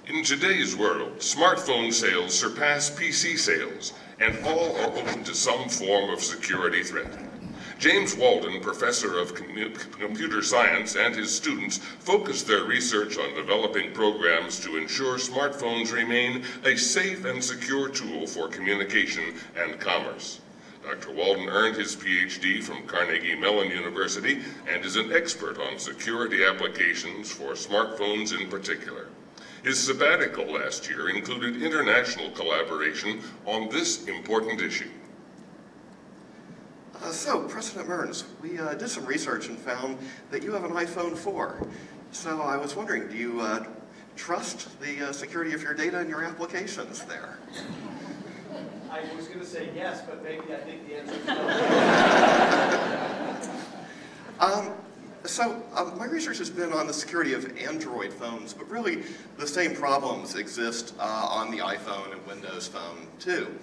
In today's world, smartphone sales surpass PC sales, and all are open to some form of security threat. James Walden, professor of computer science, and his students focus their research on developing programs to ensure smartphones remain a safe and secure tool for communication and commerce. Dr. Walden earned his PhD from Carnegie Mellon University and is an expert on security applications for smartphones in particular. His sabbatical last year included international collaboration on this important issue. So, President Burns, we did some research and found that you have an iPhone 4. So I was wondering, do you trust the security of your data and your applications there? I was going to say yes, but maybe I think the answer is no. My research has been on the security of Android phones, but really the same problems exist on the iPhone and Windows Phone too.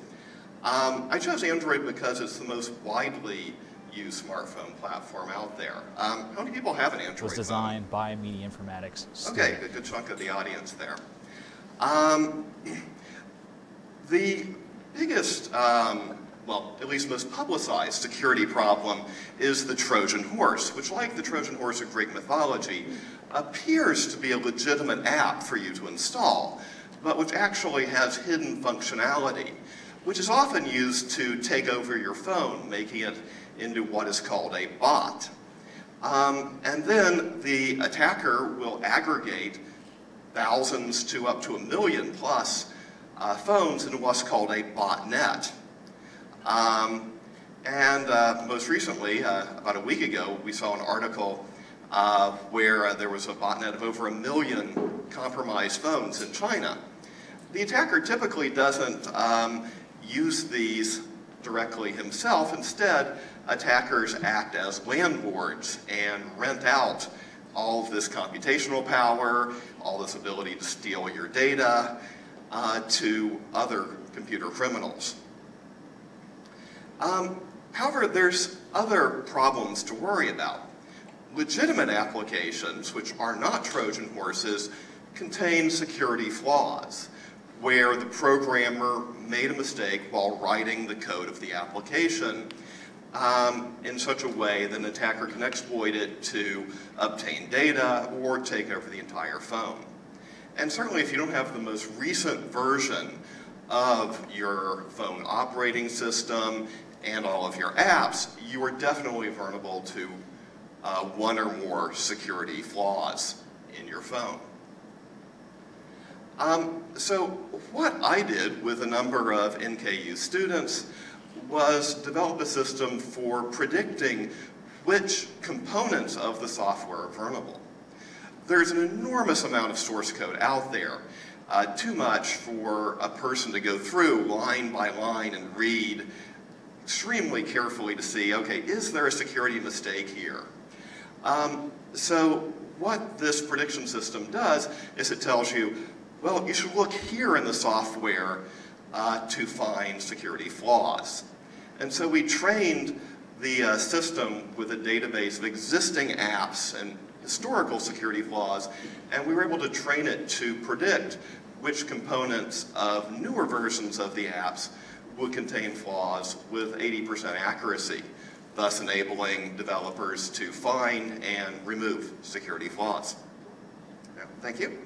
I chose Android because it's the most widely used smartphone platform out there. How many people have an Android phone? It was designed by a media informatics student. Okay, a good chunk of the audience there. The biggest, well, at least most publicized security problem is the Trojan horse, which, like the Trojan horse of Greek mythology, appears to be a legitimate app for you to install, but which actually has hidden functionality, which is often used to take over your phone, making it into what is called a bot. And then the attacker will aggregate thousands to up to 1 million plus phones into what's called a botnet. Most recently, about a week ago, we saw an article where there was a botnet of over 1 million compromised phones in China. The attacker typically doesn't use these directly himself. Instead, attackers act as landlords and rent out all of this computational power, all this ability to steal your data to other computer criminals. However, there's other problems to worry about. Legitimate applications, which are not Trojan horses, contain security flaws, where the programmer made a mistake while writing the code of the application in such a way that an attacker can exploit it to obtain data or take over the entire phone. And certainly if you don't have the most recent version of your phone operating system and all of your apps, you are definitely vulnerable to one or more security flaws in your phone. So what I did with a number of NKU students was develop a system for predicting which components of the software are vulnerable. There's an enormous amount of source code out there, too much for a person to go through line by line and read extremely carefully to see, okay, is there a security mistake here? So what this prediction system does is it tells you, well, you should look here in the software to find security flaws. And so we trained the system with a database of existing apps and historical security flaws, and we were able to train it to predict which components of newer versions of the apps would contain flaws with 80% accuracy, thus enabling developers to find and remove security flaws. Thank you.